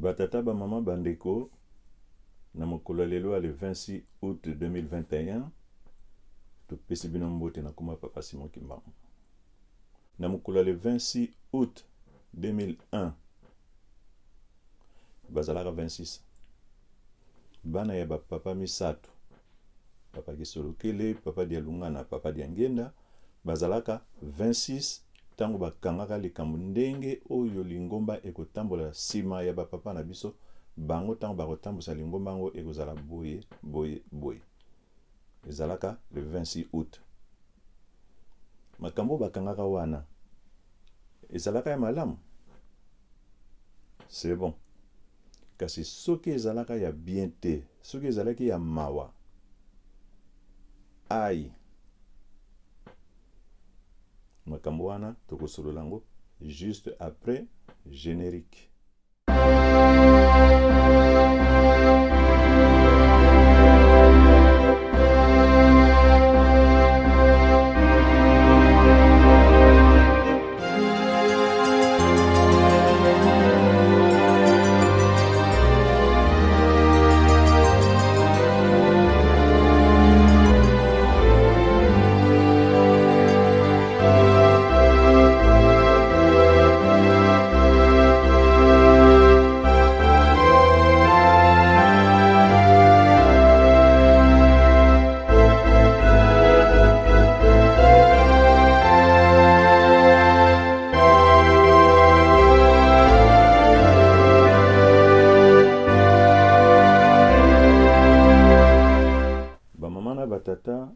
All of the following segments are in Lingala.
Batata ba mama bandeko na mokolo lelo le 26 août 2021 topesi bino mbote na kuma papa Simon Kimbangu. Na mokolo le 26 août 2001 bazalaka 26 bana ya papa misato, papa Gisolokele, papa Dialungana, papa Diangenda bazalaka 26 tango bakangaka likambo ndenge oyo lingomba ekotambola sima ya papa na biso bango tango bakotambusa lingomba ngo ekozala boye ezalaka le 26 août. Makambo bakangaka wana ezalaka ya malamu, c'est bon, kasi soki ezalaka ya bien te, soki ezalaki ya mawa ai makambo wana tokosolola yango juste après générique. Batata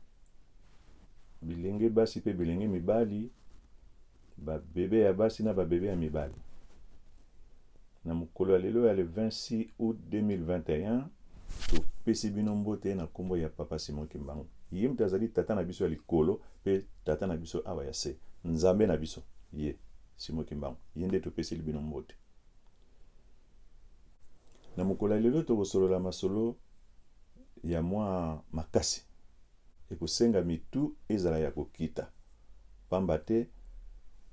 bilenge basi pe bilenge mibali ba bébé ya basi na ba bébé ya mibali na mokolo lelo ya le 26 août 2021 topesi bino mbote na kombo ya papa Simon Kimbangu. Ye mtazali tata na biso ya likolo pe tata na biso awa ya se nzambe na biso ye Simon Kimbangu ye nde topesi bino mbote. Na mokolo lelo tokosolola masolo ya mwa makasi ekosenga mitu ezala ya kokita pamba te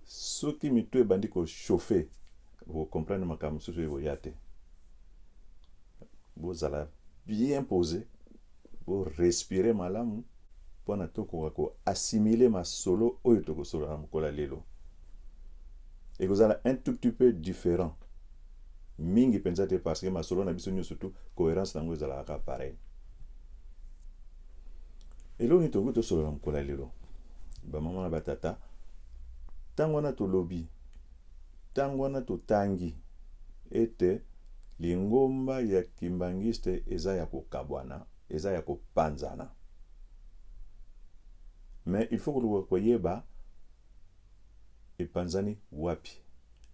soki mitu ebandi kochauffe bocomprendre makambo mosusu eboya te. Bozala bien posé, respirer malamu mpona tokoka koassimile masolo oyo tokosolola na mokolo lelo. Ekozala un tout petit peu différent mingi mpenza te parce que masolo na biso nyonso surtout cohérence nango ezalaka pareil. Elo ni tongo tosolola mokolo lelo bamama na batata ntango wana tolobi ntango wana totangi ete lingomba ya kimbangiste eza ya kokabwana, eza ya kopanzana. Mais il faut koyeba epanzani wapi,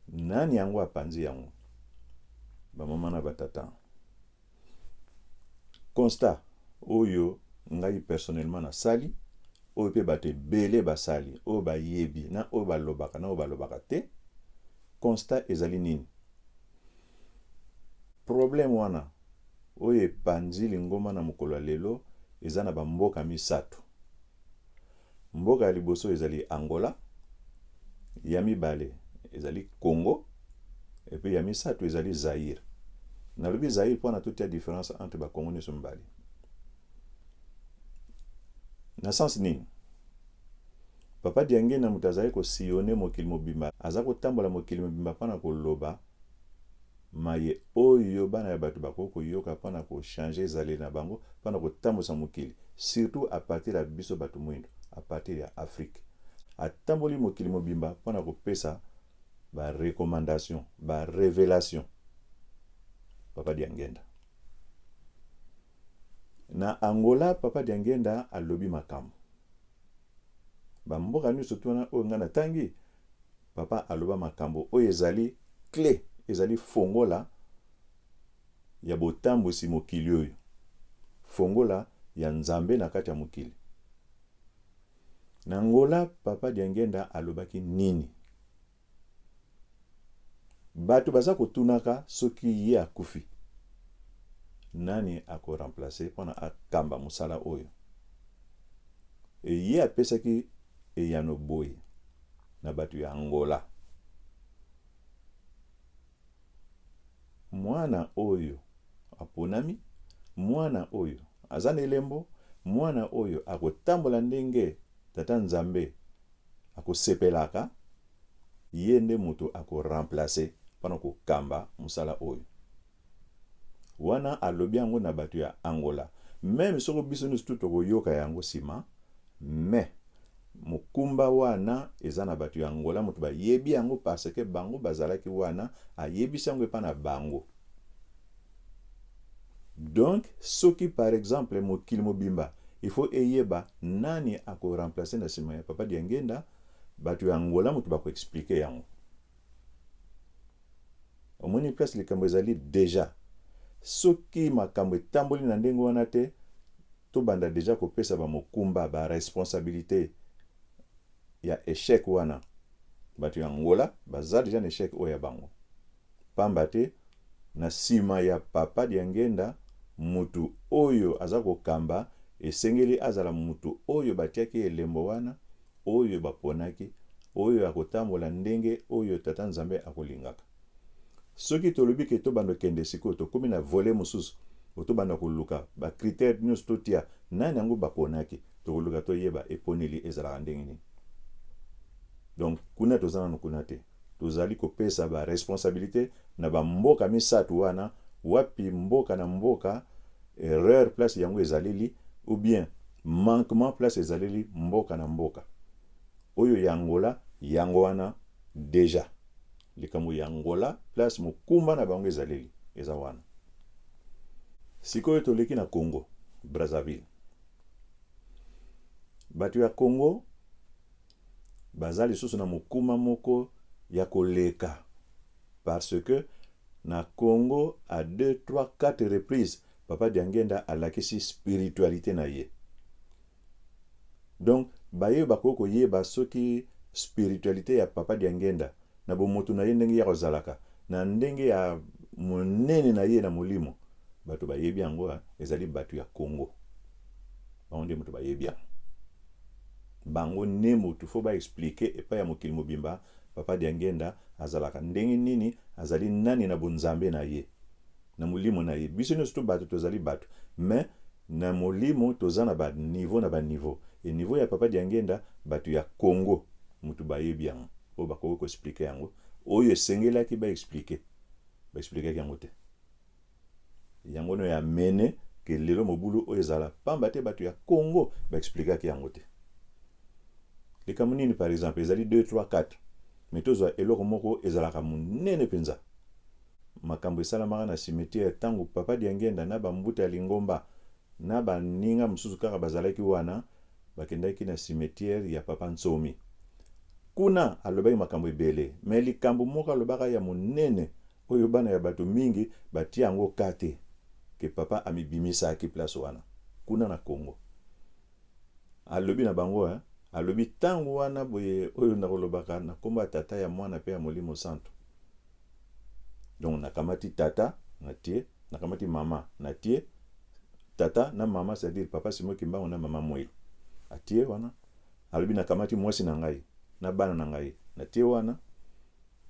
nani yango apanzi yango. Bamama na batata constat oyo ngai personnellement na sali oyo pe bate bele basali oyo bayebi na oyo balobaka na oyo balobaka te. Constat ezali nini? Problème wana oyo epanzi lingoma na mokolo lelo eza na bamboka misato. Mboka ya liboso ezali Angola, ya mibale ezali Congo, et puis ya misato ezali Zaire. Na lobi Zaire mpona totia différence entre ba Congo nyonso mibale. Na sens nini? Papa Diangena mutazali kosiyone mokili mobimba aza kotambola mokili mobimba mpona koloba maye oyo bana ya bato bakoko yoka mpona kochange ezali na bango mpona kotambosa mokili surtout à partir ya biso bato mwindo, à partir ya Afrique. Atamboli mokili mobimba mpona kopesa ba recommandation, ba révélation. Papa Diangenda na Angola, papa Diangenda alobi makambo bamboka nyonso tuna oyo nga na tangi papa aloba makambo oyo ezali clé, ezali fongola ya botambosi mokili oyo, fongola ya nzambe na kati ya mokili. Na Angola papa Diangenda alobaki nini? Bato baza kotunaka soki ye akufi nani ako remplacer mpona akamba musala oyo. E ye apesaki eyano boye na bato ya Angola. mwana oyo aponami, mwana oyo aza na elembo, mwana oyo akotambola ndenge tata nzambe akosepelaka, ye nde moto akoremplace mpona kokamba mosala oyo. Wana alobi yango na bato ya Angola. Même soko biso nyonso tu tokoyoka yango nsima, mais mokumba wana eza na bato ya Angola, moto bayebi yango parce que bango bazalaki wana, ayebisi yango epa na bango. Donc soki par exemple mokili mobimba il faut eyeba nani akoremplace na nsima ya Papa Diangenda, bato ya Angola moto bakoexplike yango. Omoni place likambo ezali deja. Soki makambo etamboli na ndenge wana te, tobanda deja kopesa ba mokumba ba responsabilité ya échec wana. Bato ya Angola baza deja na échec oyo ya bango. Pamba te na sima ya Papa Diangenda, mutu oyo aza kokamba esengeli azala mutu oyo batiaki elembo wana, oyo baponaki, oyo akotambola ndenge oyo tata nzambe akolingaka. Soki tolobi ke tobanda kende sikoyo tokomi na volet mosusu, tobanda koluka ba critère nyonso totia nani yango baponaki, tokoluka toyeba eponeli ezalaka ndenge nini. Donc kuna tozana no kuna te, tozali kopesa ba responsabilité na ba mboka misato wana, wapi mboka na mboka erreur place yango ezaleli, ou bien manquement place ezaleli mboka na mboka. Oyo ya Angola yango wana deja likambo ya Angola place mokumba na bango ezaleli eza wana. Sikoyo toleki na Congo Brazzaville, bato ya Congo baza lisusu na mokuma moko ya koleka, parce que na Congo à 2, 3, 4 reprises Papa Diangenda alakisi spiritualité na ye. Donc baye bakoko yeba soki spiritualité ya Papa Diangenda na bomoto na ye ndenge ya kozalaka, na ndenge ya monene na ye na molimo, bato bayebi yango ezali bato ya Congo. Bango nde moto bayebi yango. Bango ne moto fo ba expliquer epa ya mokili mobimba Papa Diangenda azalaka ndenge nini, azali nani na bonzambe na ye, na molimo na ye. Biso nyonso to bato tozali bato, mais na molimo toza na ba niveau na ba niveau. E niveau ya Papa Diangenda bato ya Congo moto bayebi yango, o bako ko expliquer yango, oyo esengelaki ba expliquer yango te. Yango no ya mene ke lelo mobulu oyo ezala pamba te bato ya Congo ba expliquer yango te. Likambo nini par exemple ezali 2, 3, 4, mais tozwa eloko moko ezalaka monene penza. Makambo esalamaka na cimetière tango Papa Diangenda na bambuta ya Lingomba na baninga mosusu kaka bazalaki wana, bakendaki na cimetière ya Papa Nsomi. Kuna alobaki makambo ebele, mais likambo moko alobaka ya monene oyo bana ya bato mingi batia yango kate ke papa amibimisaki place wana kuna na Congo. Alobi na bango alobi tango wana boye oyo nakolobaka na komba tata ya mwana pe ya Molimo Santo. Donc nakamati tata natie, nakamati mama natie, tata na mama c'est-à-dire papa Simo Kimbangu na mama Mwelo atie wana. Alobi nakamati mwasi na ngai na bana na ngai natie wana.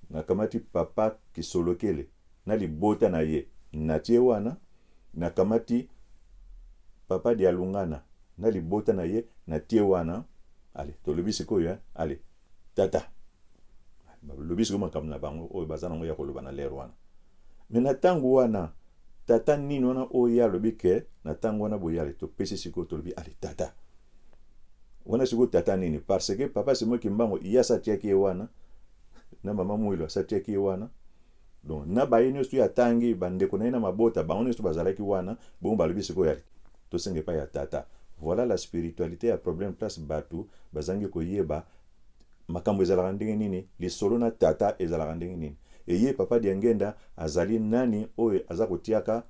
Nakamati papa Kisolokele na libota na ye natie wana. Nakamati papa Dialungana na libota na ye natie wana. Allez, tolobi sikoyo allez tata lobi sikoyo makambo na bango oyo baza nango ya koloba na lero wana. Mais na tango wana tata nini wana oyo alobi ke na tango wana boyale topesi sikoyo tolobi allez tata wana sikoyo tata nini, parce que papa Simo Kimbangu iya satiaki ye wana na mama Mwilo satiaki ye wana. Donc na baye nyonso ya tangi bandeko na ye na mabota bango nyonso bazalaki wana, bongo balobi sikoyo yali tosenge pa ya tata. Voilà la spiritualité ya problème place batu bazangi koyeba makambo ezalaka ndenge nini, lisolo na tata ezalaka ndenge nini. E ye Papa Diangenda azali nani oyo aza kotiaka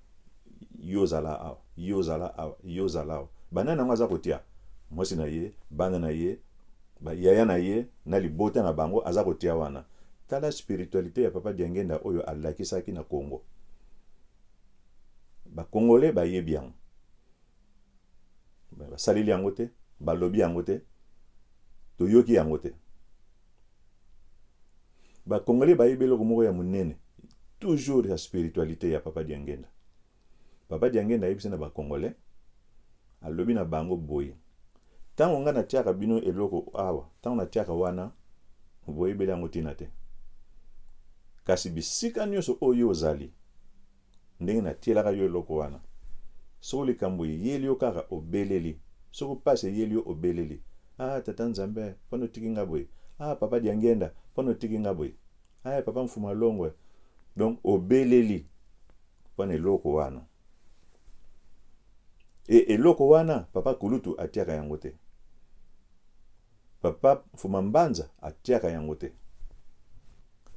yozala awa yozala awa yozala awa. Banani nango aza kotia mwasi na ye, bana na ye, yaya na ye na libota na bango aza kotia wana. Tala spiritualité ya Papa Diangenda oyo alakisaki na Congo. Ba Congolais bayebi yango, basaleli yango te, balobi yango te, toyoki yango te. Ba Congolais bayebi eloko moko ya monene, toujours la spiritualité ya Papa Diangenda. Papa Diangenda yebisi na ba Congolais alobi na bango boye. Tango nga na tiaka bino eloko awa, tango na tiaka wana boyebeli yango tina te. Kasi bisika nyonso oyo ozali ndenge na tielaka yo eloko wana. Soko likambo yeli yo kaka obeleli. Soko pase yeli yo obeleli. Ah tata Nzambe pono tiki nga boye. Ah Papa Diangenda pono tiki nga boye. Ah Papa Mfuma Longwe. Donc obeleli pono eloko wana. E eloko wana Papa Kulutu atiaka yango te. Papa Mfuma Mbanza atiaka yango te.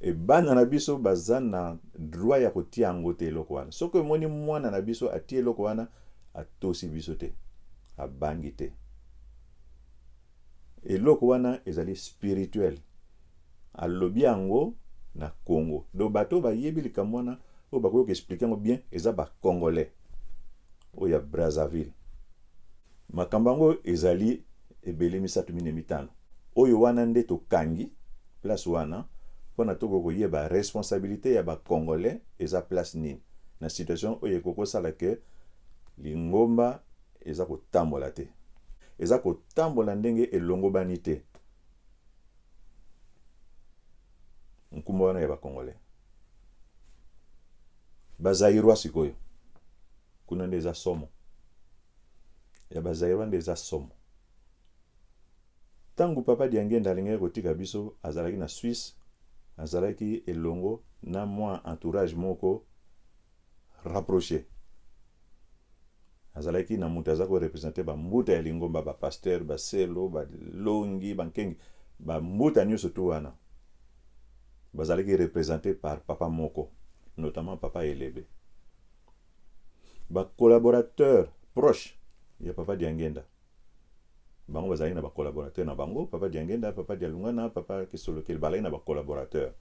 E bana na biso baza na droit ya kotia yango te eloko wana. Soko moni mwana na biso atie eloko wana atosi biso te. Abangi te. Eloko wana ezali spirituel. Alobi yango na Congo. Do bato ba yebi likambo wana o ba ko expliquer yango bien eza ba Congolais. O ya Brazzaville. Makambo yango ezali ebele misatu mine mitano. Oyo wana nde to kangi place wana pona toko koyeba responsabilité ya ba Congolais eza place nini na situation oyo ekoko sala ke lingomba eza kotambola te. Eza kotambola ndenge elongo bani te. Nkumba wana ya ba Congolais. Bazairwa sikoyo. Kuna nde eza somo. Ya bazairwa nde eza somo. Tangu Papa Diangenda alingaki kotika biso azalaki na Suisse, azalaki elongo na mwa entourage moko rapproché. Azalaki na mutu azako représenter ba mbuta ya lingomba ba pasteur, ba selo, ba longi, ba nkengi, ba mbuta nyonso tu wana. Bazalaki représenté par Papa Moko, notamment Papa Elebe. Ba collaborateurs proches ya Papa Diangenda. Bango bazali na ba collaborateur na bango, Papa Diangenda, Papa Dialungana, Papa Kisolokeli balai na ba collaborateur.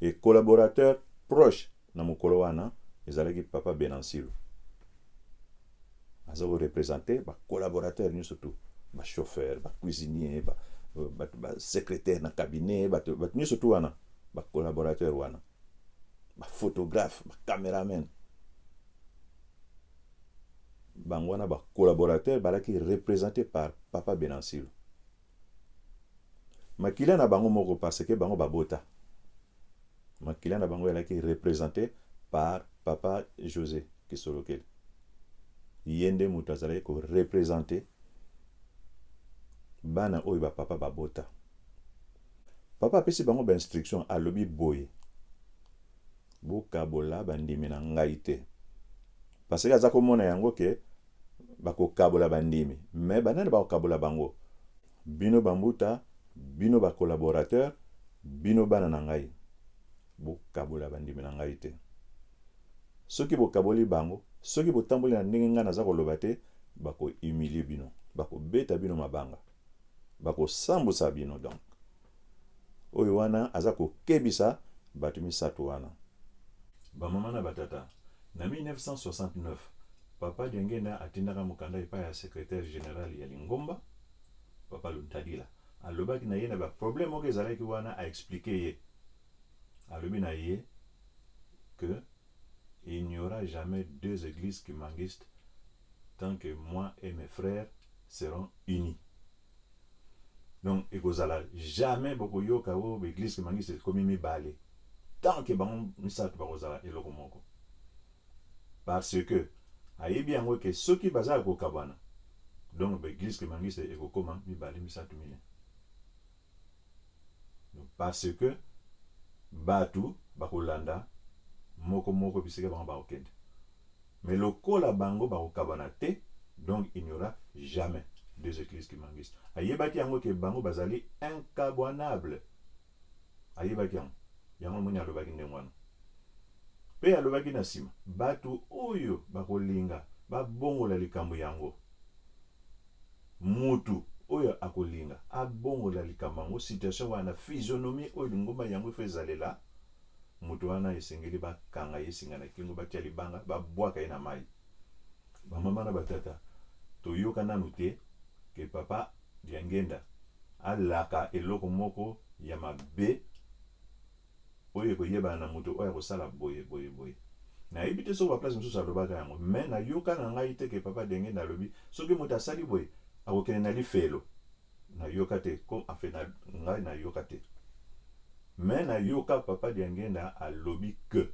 Et collaborateur proche na mokolo wana ezalaki Papa Benansilo. Azako représenter ba collaborateur nyonso tu, ba chauffeur, ba cuisinier, ba secrétaire na cabinet, ba nyonso tu wana, ba collaborateur wana. Ba photographe, ba cameraman. Bangwana ba collaborateur balaki représenté par Papa Benansilo. Makila na bango moko parce que bango babota. Makila na bango elaki représenté par Papa José Kisolokeli. Yende mutazala ko représenté bana oyo ba papa babota. Papa pesi bango ba instruction alobi boye. Bokabola bandimi na ngai te. Parce que azako mona yango ke bako kabola bandimi, mais banane bako kabola bango. Bino bambuta, bino ba collaborateur, bino bana na ngai. Bokabola bandimi na ngai te. Soki bokaboli bango, soki botamboli na ndenge nga naza koloba te, bako humilier bino, bako beta bino mabanga. Bako sambusa bino donc. Oyo wana azako kebisa batu misato wana. Ba mama na batata. Na 1969, Papa Diangenda atindaka mukanda epai ya secrétaire général ya Lingomba, Papa Luntadila. Alobaki na ye na ba problème moko ezalaki wana a expliquer ye. Alobi na ye que il n'y aura jamais deux églises kimangistes tant que moi et mes frères seront unis. Donc, ekozala jamais boko yoka wo église kimangiste komi mibale tant que bango misato bakozala eloko moko. Parce que ayebi yango ke soki baza kokabana donc l'église kimangiste ekokoma mibale misato mine. Parce que batu bakolanda moko bisika bango bakokende. Mais lokola bango bakokabana te, donc il n'y aura jamais deux églises kimangistes. Ayebaki yango ke bango bazali incabonable. Ayebaki yango moni alobaki ndengwana. Pe alobaki na sima, batu oyo bakolinga babongola likambo yango. Mutu oyo akolinga abongola likambo yango, situation wana physionomie oyo lingomba yango fezalela. Mutu wana esengeli bakanga yesinga na kingo batia libanga babwaka ye na mai. Bamama na batata toyoka nanu te ke Papa Diangenda alaka eloko moko ya mabe oyo koyeba na moto oyo akosala boye boye boye nayebi te soki baplace mosusu alobaka yango me nayoka na ngai te ke papa denge nalobi soki moto asali boye akokende na lifelo nayoka te afe ngai nayoka te me nayoka papa diangenda alobi ke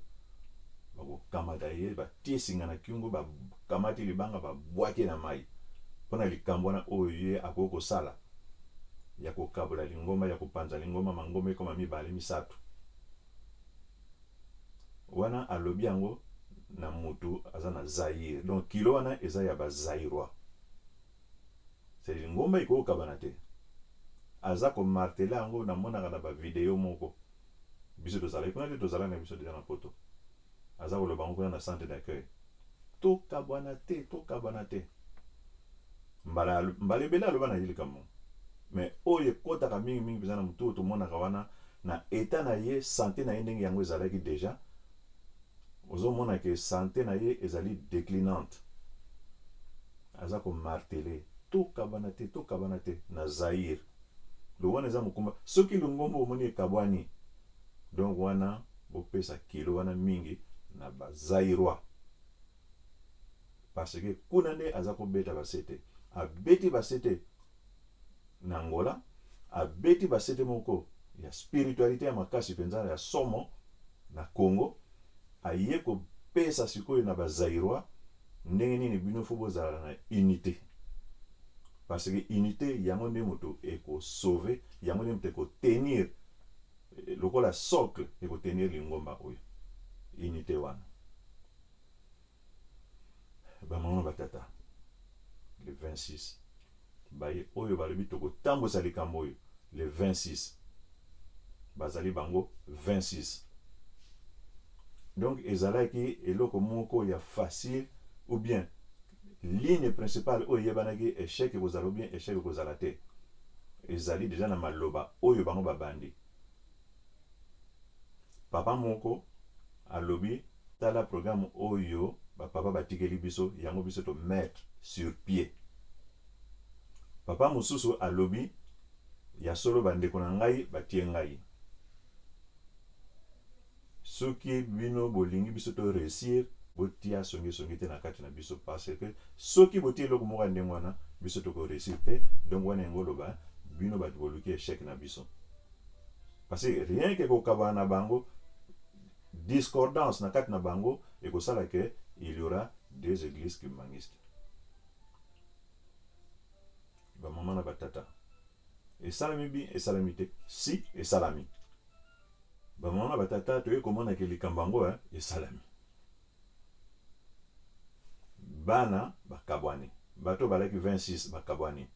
bakokamata ye batie singa na kiungo bakamati libanga babwaki na mai mpona likambo wana oyo ye akoki kosala ya kokabola lingomba ya kopanza lingomba mangomba ekoma mibale misato wana alobi yango na mutu aza na Zaire donc kilo wana eza ya bazairwa c'est lingomba ikoki kokabana te aza komartele yango namonaka na bavideo moko biso tozalaki kuna te tozalaki na biso deja na poto aza koloba yango kuna na centre d'accueil tokabwana te mbala ebele aloba na ye likambo mais oyo ekotaka mingi mpenza na motu oyo tomonaka wana na eta na ye sante na ye ndenge yango ezalaki deja ozomona ke sante na ye ezali déclinante aza komartele tokabana te na Zaire lo wana eza mokumba soki lingomba omoni ekabwani donc wana bopesa kilo wana mingi na bazairwa parce que kuna nde aza kobeta basete abeti basete na Angola abeti basete moko ya spiritualité ya makasi mpenza ya somo na Congo aye kopesa sikoyo na bazairwa ndenge nini bino fo bozala na unité parce que unité yango nde moto ekosauve yango nde moto ekotenir lokola socle ekotenir lingomba oyo unité wana bamama batata le 26 baye oyo balobi tokotambosa likambo oyo le 26 bazali bango 26 donc ezalaki eloko moko ya facile ou bien ligne principale oyo yebanaki échec ekozala ou bien échec ekozala te ezali deja na maloba oyo bango babandi papa moko alobi tala programme oyo bapapa batikeli biso yango biso to mettre sur pied papa mosusu alobi ya solo bandeko na ngai batie ngai soki bino bolingi biso to réussir botia songi te na kati na biso parce que soki botie eloko moko ya ndenge wana biso toko réussir te donc wana yango loba bino bato boluki échec na biso parce que rien que kokabana na bango discordance na kati na bango ekosala ke il y aura des églises kimbangistes bamama na batata esalami bi esalami te si esalami bamama na batata toye komona ke likambo yango esalami bana bakabwani bato balaki 26 bakabwani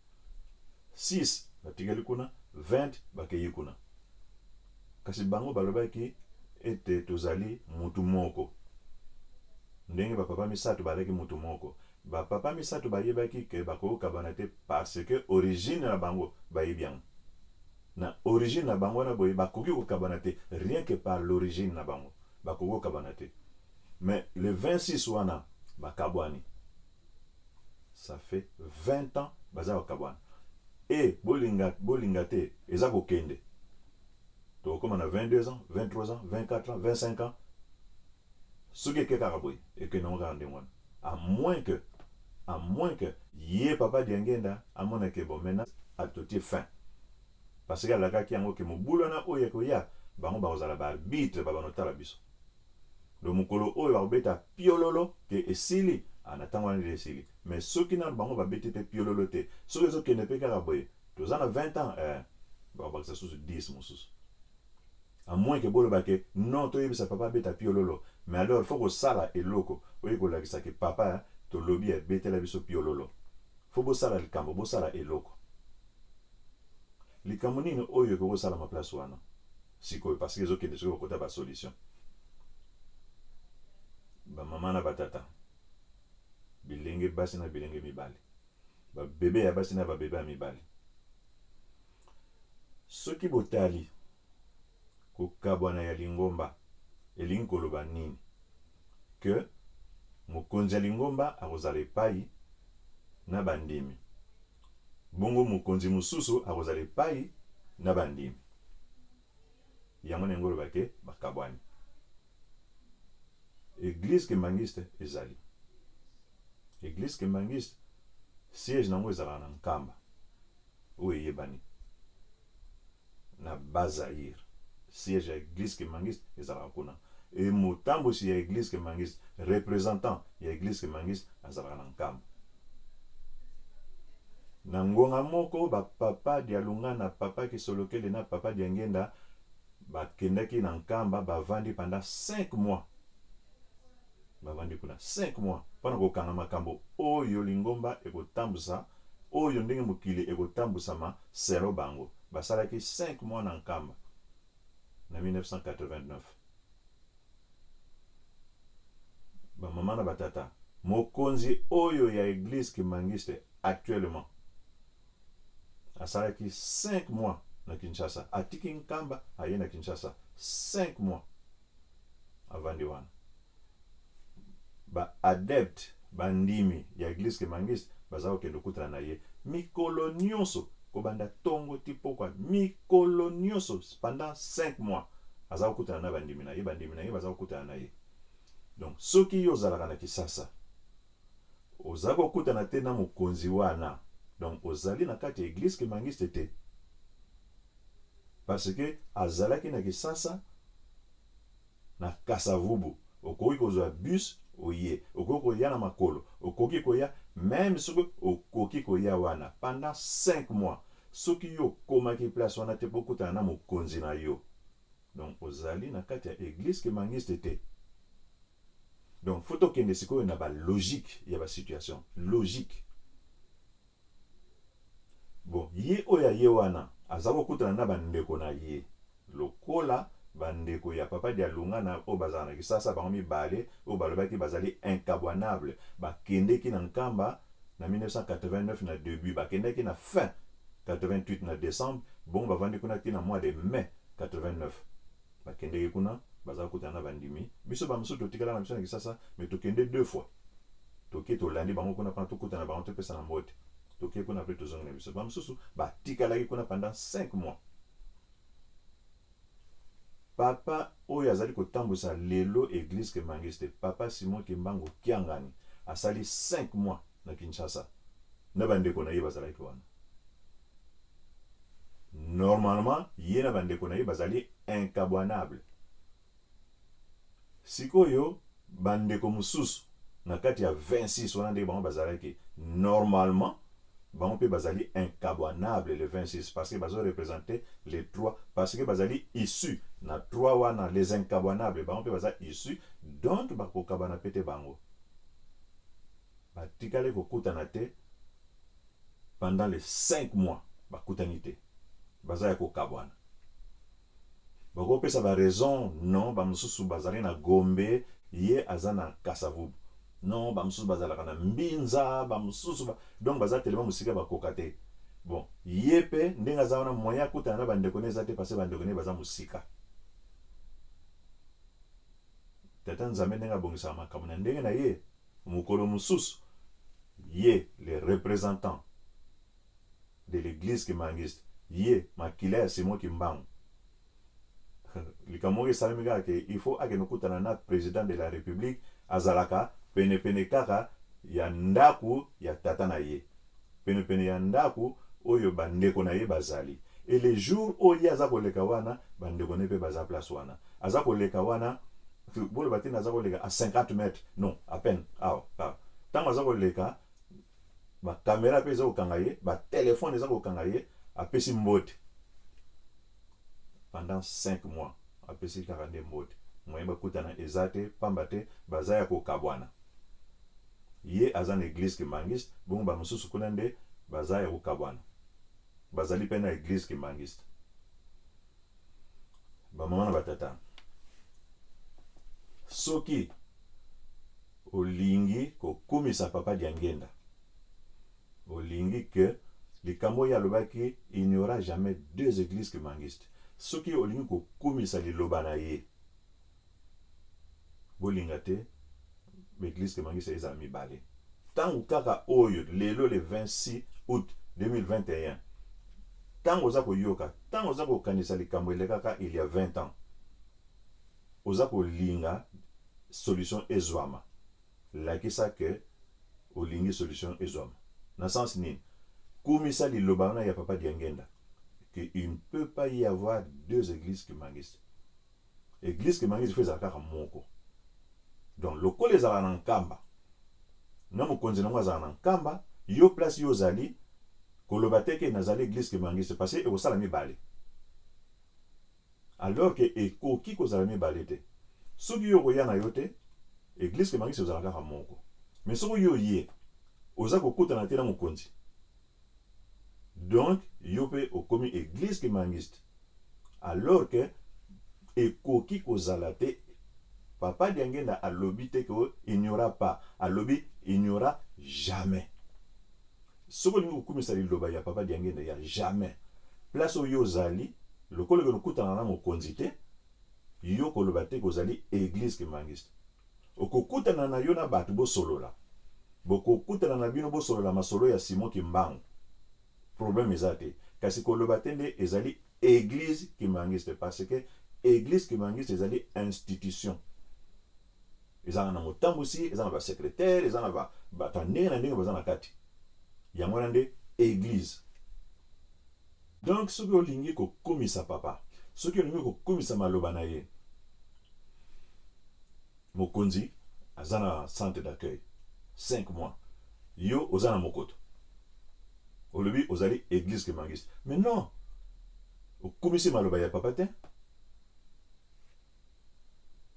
6 batikali kuna 20 bakeyi kuna kasi bango balobaki ete tozali mutu moko ndenge bapapa misato balaki mutu moko bapapa misato bayebaki ke bakokabana te parce que origine na bango bayebi yango na origine na bango na boye bakoki kokabana te rien que par l'origine na bango bakoki kokabana te mais le 26 wana bakabwani ça fait 20 ans baza bakabwana et bolinga te eza kokende tokoma na 22 ans 23 ans 24 ans 25 ans soki ekekaka boye ekende ngo kaka ndenge wana à moins que ye papa diangenda amonake bon maintenant atotie fin parce que alakaki yango ke mobulu wana oyo ekoya bango bakozala baarbitre babanotala biso lo mokolo oyo bakobeta piololo ke esili na ntango wana nde esili mais soki nano bango babeti mpe piololo te soki ezokende mpe kaka boye toza na 20 ans bakobakisa susu 10 mosusu à moins que bolobake non toyebisa papa abeta piololo mais alors il faut kosala eloko oyo kolakisa ke papa tolobi abetela biso piololo fo bosala likambo bosala eloko likambo nini oyo ekokosala ma place wana sikoyo parce que ezokende soki kokota basolution bamama na batata bilenge basi na bilenge mibali babebe ya basi na babebe ya mibali soki botali kokabwana ya lingomba elingi koloba nini ke mokonzi ya lingomba akozala epai na bandimi bongo mokonzi mosusu akozala epai na bandimi yango na ngolo bake bakabwani église kembangiste ezali église kembangiste siège nango ezalaka na nkamba oyo eyebani na Bazaïr siège ya église kembangiste ezalaka kuna e motambosi ya église kembangiste représentant ya église kembangiste azalaka na nkamba na ngonga moko bapapa dialunga na papa kisolokele na papa diangenda bakendaki na nkamba bavandi pendant 5 mois bavandi kuna 5 mois mpona kokanga makambo oyo lingomba ekotambusa oyo ndenge mokili ekotambusama selo bango basalaki 5 mois na nkamba na 1989 bamama na batata mokonzi oyo ya église kembangiste actuellement asalaki 5 mois na Kinshasa atiki nkamba aye na Kinshasa 5 mois avandi wana ba adepte bandimi ya église kembangiste baza kokende okutana na ye mikolo nyonso kobanda tongo ti pokwa mikolo nyonso pendant 5 mois aza kokutana na bandimi na ye baza kokutana na ye donc soki yo ozalaka na Kisasa oza kokutana te na mokonzi wana donc ozali na kati ya église kembangiste te parce que azalaki na Kisasa na Kasavubu okoki kozwa bus oye okoki koya na makolo okoki koya même soki okoki koya wana pendant 5 mois soki yo komaki place wana te pokutana na mokonzi na yo donc ozali na kati ya église kembangiste te donc faut tokende sikoyo na balogique ya basituation logique bon ye oyo aye wana aza kokutana na bandeko na ye lokola bandeko ya papa dialunga na oyo bazala na Kisasa bango mibale oyo balobaki bazali incabwanable bakendeki na nkamba na 1989 na début bakendeki na fin 88 na décembre bon bavandi kuna ti na mois de mai 89 bakendeki kuna baza kokutana na bandimi biso bamosusu totikala na biso na Kisasa mais tokende 2 fois toke tolandi bango kuna mpona tokutana bango topesa na mbote toke kuna mpe tozongi na biso bamosusu batikalaki kuna pendant 5 mois papa oyo azali kotambusa lelo église kembangiste papa Simon Kimbangu Kiangani asali 5 mois na Kinshasa na bandeko na ye bazalaki wana normalement ye na bandeko na ye bazali incabwanable sikoyo bandeko mosusu na kati ya 26 wana ndenge bango bazalaki normalement bango mpe bazali incabwanable les 26 parce que bazo représenter les 3 parce que bazali issus na 3 wana les incabwanables bango mpe baza issus donc bakokabana pete bango batikali kokutana te pendant les 5 mois bakutani te baza ya kokabwana bakopesa baraison non bamosusu bazali na Gombe ye aza na Kasavubu non bamosusu bazalaka na Mbinza bamosusu donc baza telema mosika bakoka te bon ye mpe ndenge aza wana moyen akutana na bandeko ne eza te parce bandeko ne baza mosika tata nzambe ndenge abongisaka makambo na ndenge na ye mokolo mosusu ye le représentant de l'église kembangiste ye makila ya Simon Kimbangu likambo esalemi kaka ke il faut akende okutana na président de la république azalaka penepene kaka ya ndako ya tata na ye penepene ya ndako oyo bandeko na ye bazali et les jours oyo aza koleka wana bandeko ne mpe baza place wana aza koleka wana boloba te aza koleka à 50 mètres non à peine awa ntango aza koleka bakamera mpe eza kokanga ye batelefone eza kokanga ye apesi mbote pendant 5 mois apesi kaka nde mbote moyen bakutana eza te pamba te baza ya kokabwana ye aza na église kembangiste bongo bamosusu kuna nde baza ya kokabwana bazali mpe na église kembangiste bamama na batata soki olingi kokumisa papa Diangenda olingi ke likambo oyo alobaki il n'y aura jamais 2 églises kembangistes soki olingi kokumisa liloba na ye bolinga te l'église kemangisa ezala mibale ntango kaka oyo lelo le 26 août 2021 Tant oza koyoka, tant oza kokanisa likambo elekaka il y a 20 ans. Oza kolinga solution ezwama. Lakisa ke olingi solution ezwama. Na sens nini? Kumisa liloba na ya Papa Diangenda que il ne peut pas y avoir deux églises Kimangiste. Église Kimangiste fait zakaka moko. Donc lokole ezala na nkamba. Na mokonzi na mwa zala na nkamba, yo place yo zali koloba teke nazali église Kimangiste parce que ekosala mibale. Alors que ekoki kozala mibale te. Soki yo koya na yo te, église Kimangiste ozala kaka moko. Mais soki yo ye, oza kokutana te na mokonzi. Donc, yo pe okomi église Kimangiste. Alors que ekoki kozala te, Papa Diangenda alobi te que il n'y aura pas. Alobi, il n'y aura jamais. Soko lingi kukumisa liloba ya Papa Diangenda ya jamais. Place o yo zali, lokolo ko kutana na mokonzi te, yo koloba te kozali église Kimangiste. Okokutana na yo na batu bo solola. Bokokutana na bino bo solola masolo ya Simon Kimbangu. Problème ezate. Kasi koloba tende ezali église Kimangiste parce que église Kimangiste ezali institution. Ezana na motambusi, ezana ba secrétaire, ezana ba batande na ndenge bazana kati. Yango nde église. Donc soki olingi ko komisa papa, soki olingi ko komisa maloba na ye. Mokonzi azana centre d'accueil 5 mois. Yo ozana mokoto. Olobi ozali église Kimangiste. Mais non. Okomisi maloba ya papa te.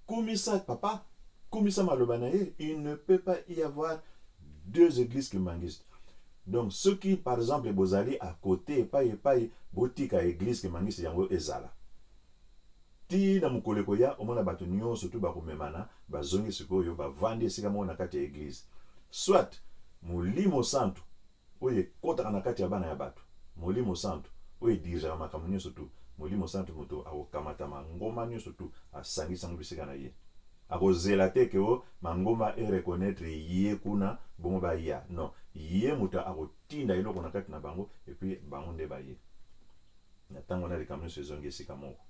Komisa papa, komisa maloba na ye, il ne peut pas y avoir deux églises Kimangiste. Donc ceux qui par exemple bozali à côté epai botika église Kimangiste yango ezala. Ti na mukoleko ya omona bato nyonso tu bakomemana bazongi sikoyo bavandi esika moko na kati ya église. Soit molimo santo oye kotaka na kati ya bana ya bato. Molimo santo oye dirija makambo nyonso tu. Molimo santo moto akokamata mangoma nyonso tu asangisa ngo bisika na ye. Akozela te ke o mangoma e reconnaître ye kuna bongo ba ya. Non, ye moto akotinda eloko na kati na bango et puis bango nde ba ye. Na tango na likambo nyonso ezongi esika moko.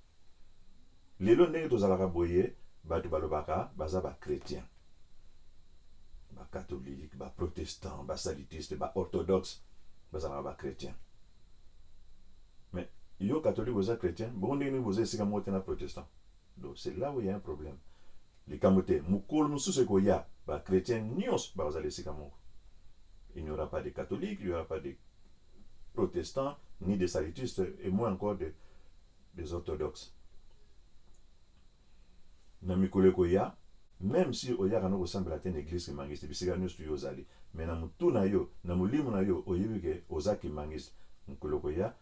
Lelo ndenge tozalaka boye bato balobaka baza ba chrétien. Ba catholique, ba protestant, ba salitiste, ba orthodoxe, bazalaka ba chrétien. Mais yo catholique vous êtes chrétien, bon ndenge vous êtes sika moko na protestant. Donc c'est là où il y a un problème. Les kamote mukolo mususu ko ya ba chrétien nyos ba bazali sika moko. Il n'y aura pas de catholiques, il n'y aura pas de protestants, ni de salitistes, et moins encore des orthodoxes. Na mikolo ko ya, même si oya kana ressemble à une église Kimangiste, bisika nyos tu yozali, mais na mutu na yo, na mulimo na yo oyebike ozaki Kimangiste, mikolo ko ya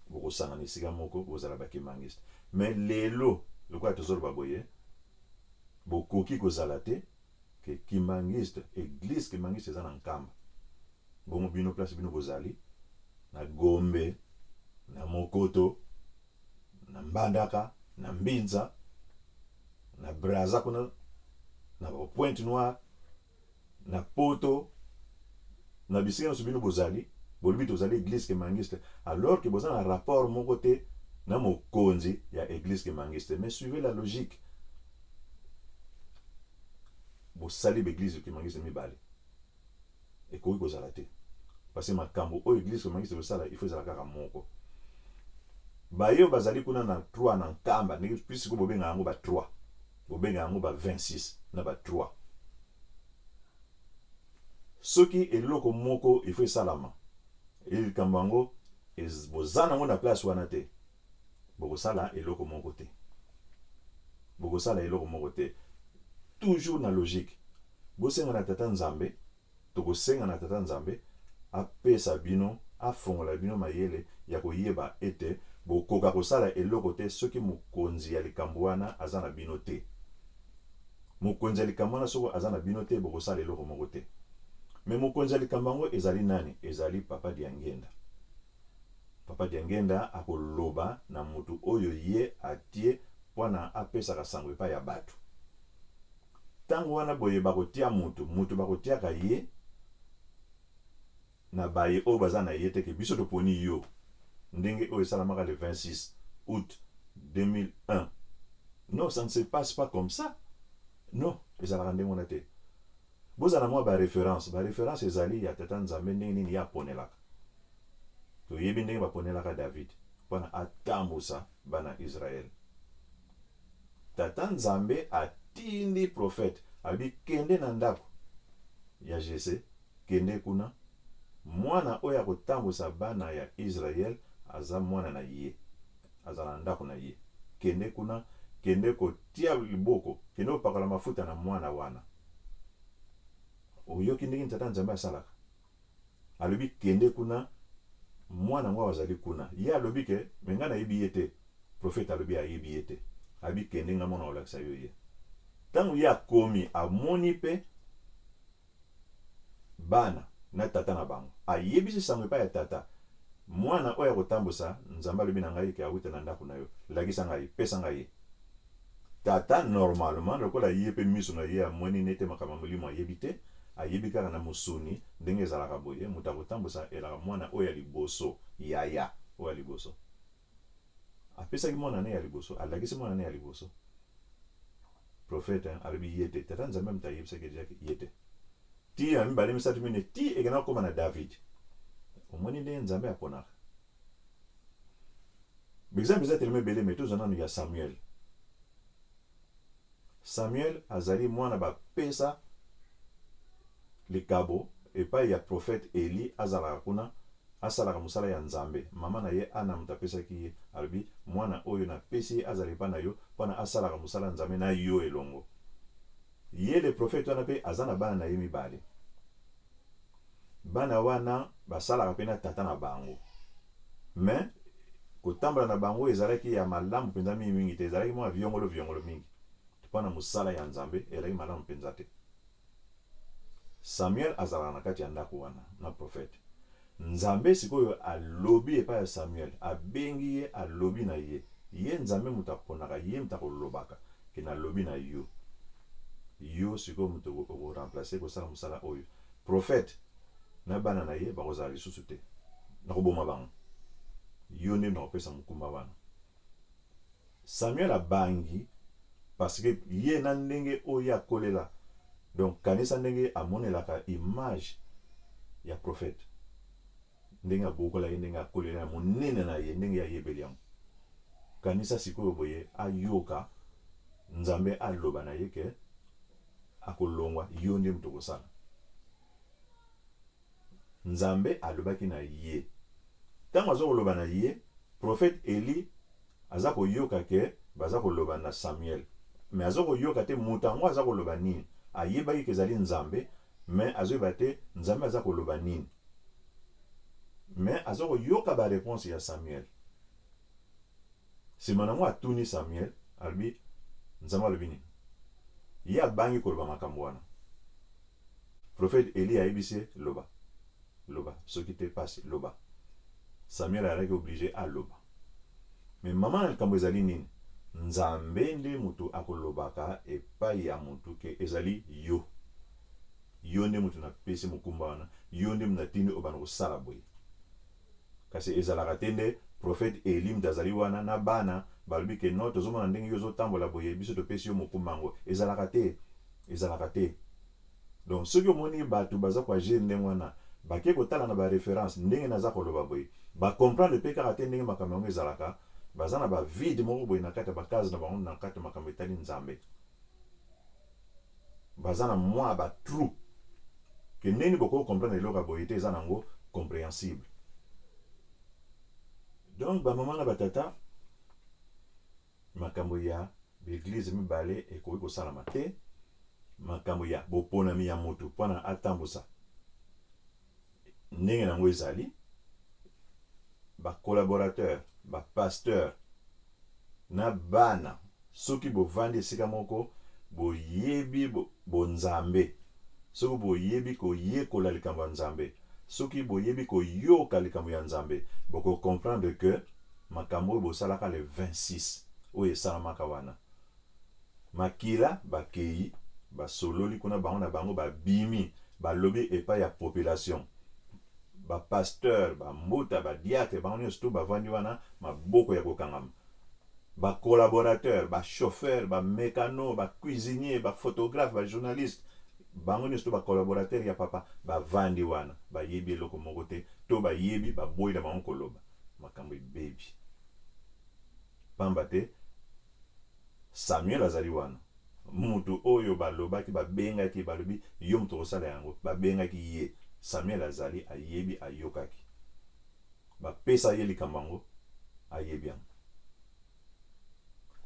bokosanga na esika moko bozala ba Kimangiste. Mais lelo lokola tozolo baboye bokoki kozala te ke Kimangiste, église Kimangiste eza na nkamba. Bongo bino place bino bozali na Gombe, na Mokoto, na Mbandaka, na Mbinza, na Braza kuna, na Pointe Noire, na Poto, na bisika nyonso bino bozali, bolobi tozali église Kimangiste, alors que boza na rapport moko te na mokonzi ya église Kimangiste. Mais suivez la logique. Bosali l'église Kimangiste mibale. Ekoki kozala te. Parce que makambo o église Kimangiste bosala il faut ezala kaka moko. Bayo bazali kuna na 3 na nkamba, puisque bobenga yango ba 3. Bobenga yango ba 26 na ba 3. Soki eloko moko il faut salama. Il kambango bozana ngo na place wana te. Bokosala eloko moko te. Bokosala eloko moko te. Toujours na logique. Bosenga na tata nzambe, tokosenga na tata nzambe, apesa bino, afongola bino mayele ya koyeba ete bokoka kosala eloko te soki mokonzi ya likambo wana aza na bino te. Mokonzi ya likambo wana soko aza na bino te bokosala eloko moko te. Mais mokonzi ya likambo yango ezali nani? Ezali Papa Diangenda. Papa Diangenda akoloba na mutu oyo ye atie wana apesaka sango epai ya bato. Tango wana boye bakotia mutu bakotiaka ye na baye oyo baza na ye te ke biso toponi yo. ndenge oyo esalamaka le 26 août 2001. Non, ça ne se passe pas comme ça. Non, ezalaka ndenge wana te. Bozala mwa baréférence ezali ya tata nzambe ndenge nini ye aponelaka. Toyebi ndenge baponelaka David mpona atambusa bana Israel. Tata nzambe atindi prophète abi kende na ndako ya Jese, kende kuna mwana oyo akotambusa bana ya Israel aza mwana na ye, aza na ndako na ye. Kende kuna, kende kotia liboko, kende kopakola mafuta na mwana wana. Oyoki ndenge tata nzambe asalaka. Alobi kende kuna, mwana ngo azali kuna. Ye alobi ke menga na yebi yete, prophète alobi ayebi yete. Abi kende nga mwana olakisa yo ye. Tangu ye akomi amoni pe bana na tata na bango, ayebisi sango epai ya tata, mwana oyo akotambusa nzambe alobi na ngai ke awuta na ndako na yo, lakisa ngai, pesa ngai ye. Tata normalement lokola ye pe miso na ye amoni nete makambo molimo ayebi te, ayebi kaka na mosuni ndenge ezalaka boye, moto akotambusa elaka mwana oyo ya liboso, yaya oyo ya liboso. Apesaki mwana ne ya liboso, alakisi mwana ne ya liboso. Prophète alobi yete, tata nzambe mta yebisaki yete. Ti ya mibale misatu mine ti ekena koma na David. Omoni ndenge nzambe aponaka. Bexemple eza telema ebele me tozana ya Samuel. Samuel azali mwana bapesa likabo epai ya prophète Eli azalaka kuna asalaka mosala ya nzambe. Mama na ye Ana moto apesaki ye alobi mwana oyo napesi ye azali epai na yo mpona asalaka mosala ya nzambe na yo elongo. Ye le prophète wana pe aza na bana na ye mibale. Bana wana basalaka pe na tata na bango. Mais kotambola na bango ezalaki ya malamu mpenza mingi te, ezalaki mwa viongolo mingi. Mpona mosala ya nzambe elaki malamu mpenza te. Samuel azalaka na kati ya ndako wana na prophète. Nzambe sikoyo alobi epai ya Samuel, abengi ye alobi na ye. Ye nzambe moto aponaka, ye moto akolobaka ke nalobi na yo. Yo sikoyo moto okoremplace kosala mosala oyo. Prophète na bana na ye bakozala lisusu te, nakoboma bango. Yo nde nakopesa mokumba wana. Samuel abangi parce que ye na ndenge oyo akolela. Donc kanisa ndenge amonelaka image ya prophète. Ndenge abokola ye, ndenge akolela monene na ye, ndenge ayebeli yango. Kanisa sikoyo boye ayoka nzambe aloba na ye ke akolongwa yo nde moto kosala. Nzambe alobaki na ye. Tango aza koloba na ye, prophète Eli aza koyoka ke baza koloba na Samuel. Mais aza koyoka te moto ango aza koloba nini. Ayebaki ke ezali nzambe, mais azoyeba te nzambe aza koloba nini. Mais aza koyoka ba réponse ya Samuel. Sima nango atuni Samuel, alobi nzambe alobi nini. Ye abangi koloba makambo wana. Prophète Eli ayebisi loba. Loba, soki te pasi loba. Samuel alaki obligé à loba. Mais maman na likambo ezali nini? Nzambe nde mutu akolobaka epai ya mutu ke ezali yo. Yo nde mutu na pesi mokumba wana. Yo nde mutu natindi obana kosala boye. Kasi ezalaka te nde prophète Eli mutu azali wana na bana balobi ke no tozomona ndenge yo ozotambola boye biso topesi yo mokumba yango. Ezalaka te. Ezalaka te. Donc soki omoni bato baza koagir ndenge wana bake kotala na ba référence ndenge naza koloba boye ba comprendre pe kaka te ndenge makambo yango ezalaka baza na ba vide moko boye na kati ya bakazi na bango na kati ya makambo etali nzambe baza na mwa ba trou ke ndenge boko comprendre eloko boye te eza nango compréhensible. Donc ba mama na batata makambo ya l'église mibale ekoki kosalama te. Makambo ya boponami ya motu mpona atambusa ndenge nango ezali ba collaborateur ba pasteur na bana soki bovandi esika moko boyebi bonzambe soki boyebi koyekola likambo ya nzambe soki boyebi koyoka likambo ya nzambe boko comprendre que makambo oyo bosalaka le 26 oyo esalamaka wana makila bakei basololi kuna bango na bango babimi balobi epai ya population pasteur, mbuta, diacre, bango nyonso to bavandi wana maboko ya kokangama. Collaborateur, chauffeur, mécano, cuisinier, photographe, journaliste, bango nyonso to collaborateur ya papa bavandi wana bayebi eloko moko te to bayebi baboyila bango koloba makambo ebebi. Pamba te Samuel azali wana mutu oyo balobaki babengaki balobi yo mutu kosala yango babengaki ye. Samuel azali ayebi ayokaki bapesa ye likambo yango ayebi yango.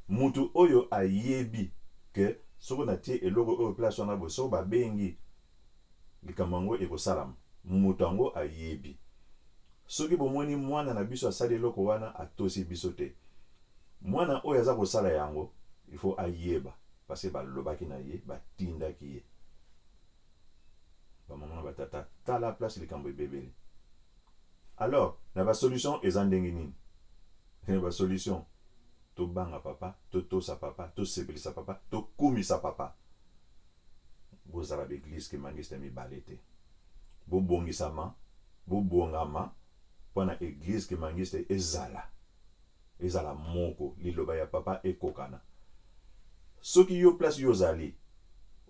Mutu oyo ayebi ke soko na tie eloko oyo place wana bo soko babengi likambo yango ekosalama mutu yango ayebi. Soki bomoni mwana na biso asali eloko wana atosi biso te, mwana oyo aza kosala yango il faut ayeba parce que balobaki na ye batindaki ye. Bamama na batata tala place likambo ebebeli. Alors na basolution eza ndenge nini? Na basolution to banga papa, to tosa papa, to sepelisa papa, to kumisa papa. Bozala l'église ke mangiste mibale te. Bo bongisama, bo bongama pona église ke mangiste ezala. Ezala moko liloba ya papa ekokana. Soki yo place yo zali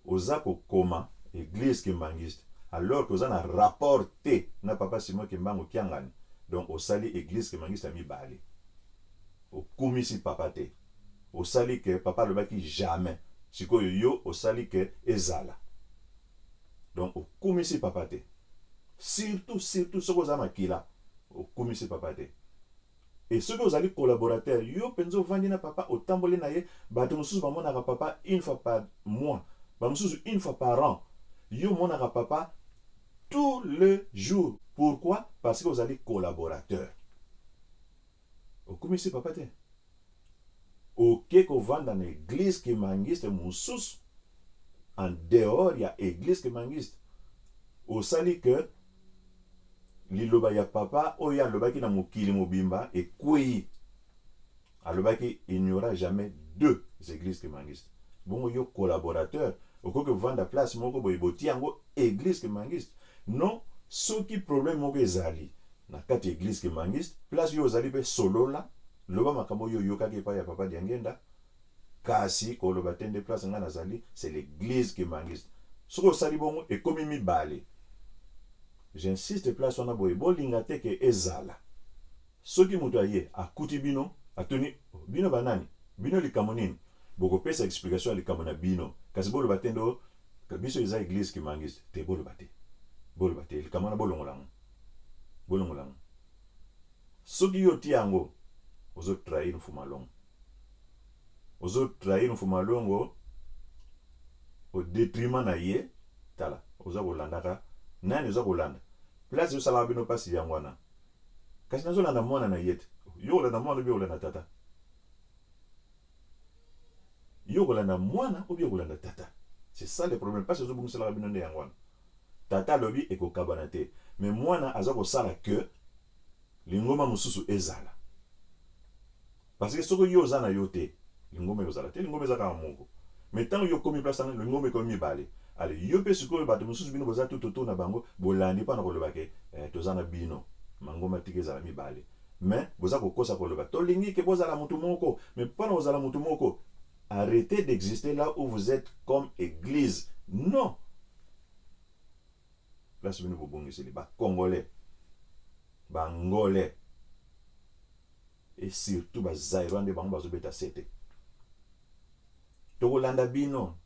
oza kokoma église ke mangiste alors que oza na rapport te na papa Simon Kimbangu kiangani. Donc osali église ke mangiste mibale. Okumisi papa te. Osali ke papa lobaki jamais. Sikoyo yo osali ke ezala. Donc okumisi papa te. Surtout soko oza makila okumisi papa te. Et ceux qui ont collaborateur, yo penzo vandi na papa otamboli na ye, bato mosusu bamonaka papa une fois par mois, ba mosusu une fois par an. Yo monaka papa tous les jours. Pourquoi? Parce que vous allez collaborateur. Okumisi papa te. Ok ko vanda na église qui mangiste mosusu en dehors ya église qui mangiste. Osali que liloba ya papa oyo alobaki na mokili mobimba ekwei alobaki il n'y aura jamais deux églises kimangiste. Bongo yo collaborateur okoki vanda place moko boye boti yango église kimangiste. Non soki problème moko ezali na kati église kimangiste place yo ozali pe solola loba makambo yo yokaki pa ya papa Diangenda kasi koloba tende place nga nazali c'est l'église kimangiste. Soko osali bongo ekomi mibale. J'insiste place wana boye bolinga te ke ezala. Soki mutu aye akuti bino atuni bino banani bino likambo nini boko pesa explication ya likambo na bino kasi boloba te ndo biso eza église kimangiste te boloba te likambo na bolongolango. Soki yo ti yango ozo trahir mfuma longo au détriment na ye tala oza kolandaka nani oza kolanda place yosalaka bino mpasi yango wana kasi nazolanda mwana na ye te yo kolanda mwana obi kolanda tata yo kolanda mwana obi kolanda tata. C'est ça le problème parce que ozobongiselaka bino nde yango wana tata alobi ekokabana te mais mwana aza kosala ke lingoma mosusu ezala parce que soki yo oza na yo te lingoma ekozala te lingoma eza kaka moko mais ntango yo komi place wana lingoma ekomi mibale. Ale yo pe sikoyo bato mosusu bino boza tutoto na bango bolandi mpa na koloba ke toza na bino mangoma tike ezala mibale mais boza kokosa koloba tolingi ke bozala mutu moko mais mpa na kozala mutu moko arrêtez d'exister là où vous êtes comme église. Non place bino bobongiseli bacongolais bangolais et surtout bazairo nde bango bazobeta sete tokolanda bino.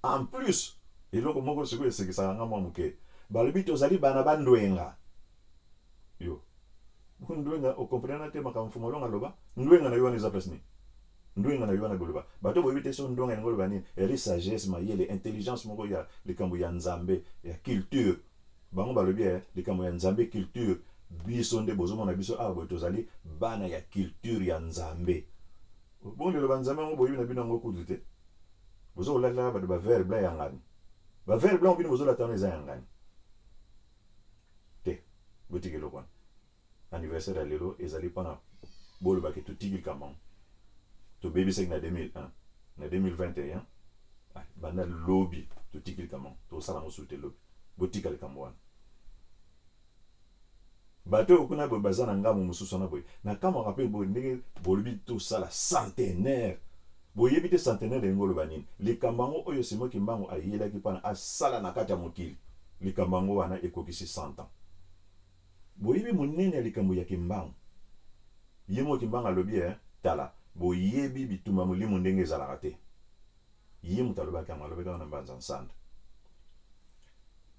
En plus, eloko moko sikoyo esekisaka nga mwa moke balobi tozali bana bandwenga yo ndwenga okomprena te makambo mfumo longa loba ndwenga na yo wana eza place nini ndwenga na yo wana boloba bato boyebi te so ndwenga yango loba nini eri sagesse mayele intelligence moko ya likambo ya nzambe ya culture bango balobi likambo ya nzambe culture biso nde bozomona biso awa boye tozali bana ya culture ya nzambe bon liloba nzambe yango boyebi na bino yango kudu te bozo olatela bato bavere blanc yangani bavere blanc bino bozolatana eza yangani te botiki eloko wana anniversaire ya lelo ezali mpona bolobaki totiki likambo tobebisaki na 2001 na 2021 banda lobi totiki likambo tosala yango su te lobi botika likambo wana bato kuna boye baza na ngambo mosusu na boye na kama rappel boye ndenge bolobi tosala centenaire boyebi te centenaire yango oloba nini likambo yango oyo Simon Kimbangu ayelaki mpona asala na kati ya mokili likambo yango wana ekokisi 100 ans boyebi monene ya likambo ya Kimbangu ye mo Kimbangu alobi tala boyebi bituma molimo ndenge ezalaka te ye moto alobaki yango alobaki na mbanza nsanda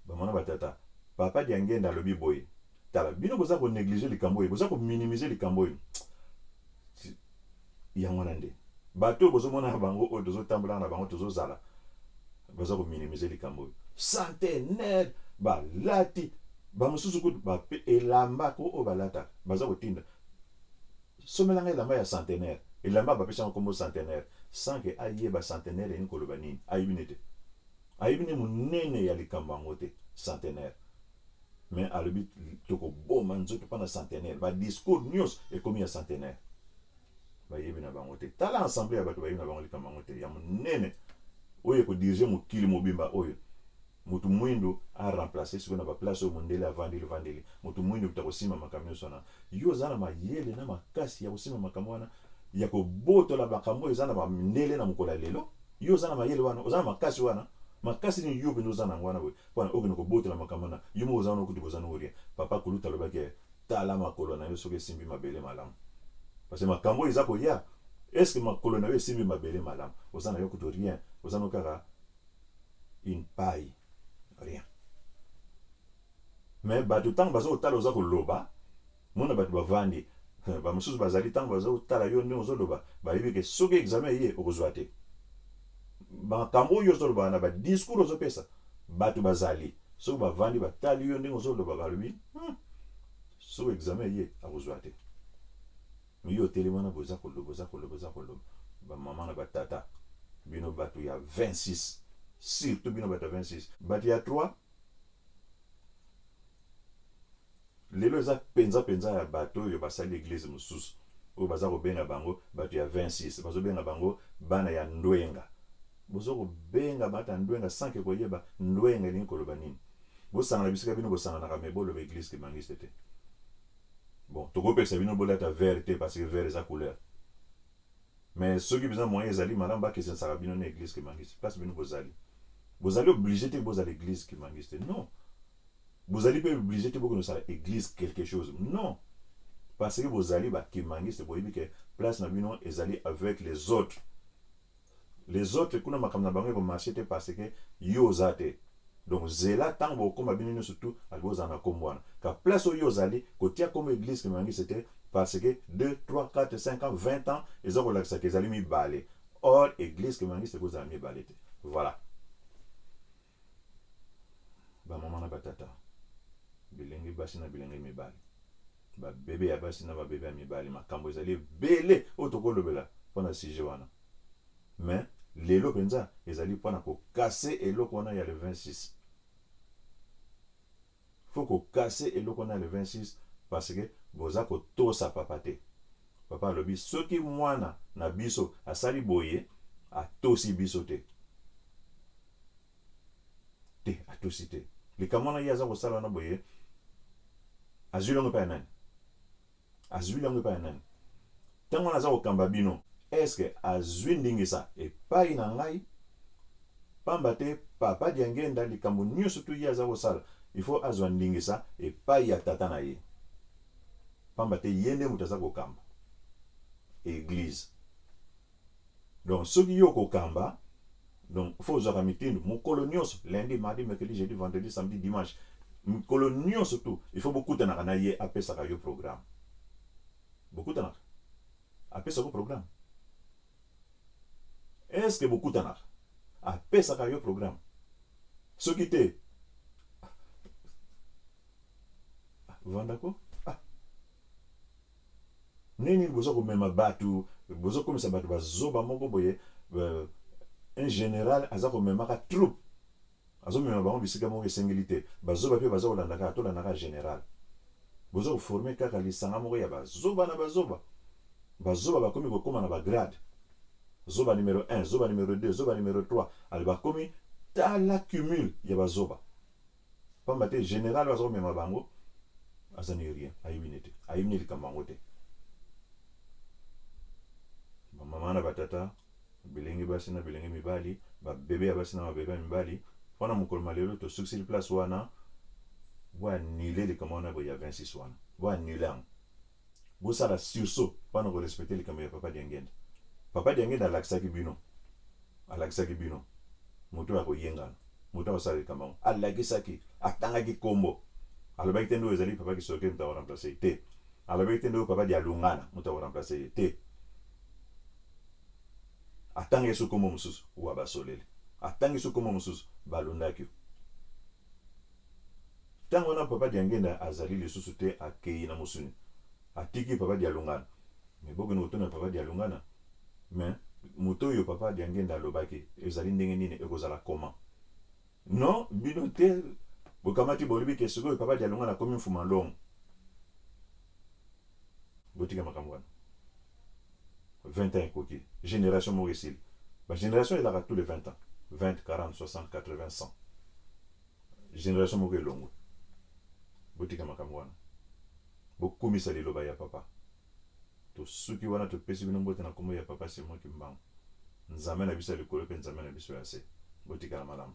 bamona batata papa Diangenda alobi boye tala bino boza ko négliger likambo oyo boza ko minimiser likambo oyo yango na nde bato bozomona bango oyo tozotambola na bango tozozala boza ko minimiser likambo oyo centenaire balati bamosusu kutu bape elamba ko oyo balata baza kotinda somelanga elamba ya centenaire elamba bapesanga kombo centenaire sans que ayeba centenaire eni koloba nini ayebi ne te ayebi ne monene ya likambo yango te centenaire mais alobi tokoboma nzoto mpona centenaire badiscours nyonso ekomi ya centenaire bayebi na bango te tala ensemble ya bato bayebi na bango likambo yango te ya monene oyo ekodirige mokili mobimba oyo motu mwindu aremplace sikoyo na baplace oyo mondele avandeli motu mwindu kuta kosima makambo nyonso wana yo oza na mayele na makasi ya kosima makambo wana ya kobotola makambo oyo eza na bamindele na mokolo ya lelo yo oza na mayele wana oza na makasi wana makasi nini yo mpenza oza nango wana boye mpona okende kobotola makambo wana yo moko oza wana okuti boza nango rien papa Kuluta alobaki tala makolo na yo soki esimbi mabele malamu parce que makambo oyo eza koya estce makolo na yo esimbi mabele malamu oza na yo kutu rien oza no kaka une paille rien mais bato ntango baza kotala oza koloba mona bato bavandi bamosusu bazali ntango baza kotala yo ndenge ozoloba bayebi ke soki examen eye okozwa te makambo oyo ozoloba na badiscours ozopesa bato bazali soki bavandi batali yo ndenge ozoloba balobi soki examen eye akozwa te yo otelemi wana boza koloba bamama na batata bino bato ya 26 surtout bino bato ya 26 bato ya 3 lelo eza penza ya bato oyo basali eglise mosusu oyo baza kobenga bango bato ya 26 bazobenga bango bana ya ndwenga bozo kobenga bata ndwenga sanke koyeba ndwenga elingi koloba nini bosangana bisika bino bosanganaka me boloba eglise kimangiste te bon tokopekisa bino bolata vert te parce que vert eza couleur mais soki biza moyen ezali malamu bakesenisaka bino na église kimangiste place bino bozali obligé te bozala église kimangiste non bozali mpe obligé te bokonosala église quelque chose non parce que bozali bakimangiste boyebi ke place na bino ezali avec les autres kuna makambo na bango ekomarche te parce que yo oza te donc zela ntango bokoma bino nyonso tu alibo ozala na nkombo wana ka place oyo ozali kotia kombo église kimangiste te parce que 2, 3, 4, 5 ans, 20 ans eza kolakisaka ezali mibale or église kimangiste ekozala mibale te voilà bamama na batata bilenge basi na bilenge mibale babebe ya basi na babebe ya mibale makambo ezali ebele oyo tokolobela mpona sujet wana mais lelo mpenza ezali mpona kokase eloko wana ya le 26 faut kokase eloko wana ya le 26 parce que boza kotosa papa te papa alobi soki mwana na biso asali boye atosi biso te atosi te likambo wana ye aza kosala wana boye azwi lango epai ya nani ntango wana aza kokamba bino eske azwi ndingisa epai na ngai pamba te papa Diangenda likambo nyonso tu ye aza kosala il faut azwa ndingisa epai ya tata na ye pamba te ye nde moto aza kokamba église donc soki yo kokamba donc faut ozwaka mitindo mokolo nyonso lundi mardi mercredi jeudi vendredi samedi dimanche mokolo nyonso tu il faut bokutanaka na ye apesaka yo programme bokutanaka apesaka programme est-ce que bokutanaka apesaka yo programme soki te vandako nini boza komema bato boza komisa bato bazoba moko boye un général aza komemaka troupe azomema bango bisika moko esengeli te bazoba mpe baza kolandaka atolandaka général boza koforme kaka lisanga moko ya bazoba na bazoba bakomi kokóma na bagrade zoba numéro 1 zoba numéro 2 zoba numéro 3 ali bakomi tala cumul ya bazoba pamba te général aza komema bango azani rien ayibini likambango te bamama na batata bilenge basi na bilenge mibali babebe ya basi na babebe ya mibali mpona mokolo malelo tosukisili place wana boanile likambo wana boya 26 wana boanile yango bosala sursaut mpona korespecte likambo ya papa diangenda alakisaki bino moto ya koyengana moto akosala likambo yango alakisaki atangaki kombo alobaki te nde oyo ezali papa kisoke moto akoremplace te alobaki te nde oyo papa dialungana moto akoremplace ye te atangi so kombo mosusu wa basoleli atangi so kombo mosusu balondaki yo ntango wana papa diangenda azali lisusu te akei na mosuni atiki papa dialungana me bokende kotuna papa dialungana me moto oyo papa diangenda alobaki ezali ndenge nini ekozala koma non bino te bokamati bolobi ke soki oyo papa dialungana akomi mfuma longo botika makambo wana 20 ans ekoki génération moko esili bagénération elaka tous les 20 ans 20 40 60 80 100 génération moko elongwe botika makambo wana bokumisa liloba ya papa tosuki wana topesi bino mbote na kombo ya papa c'est moi qui mbango nzambe na biso ya likolo mpe nzambe na biso ya se botika na malamu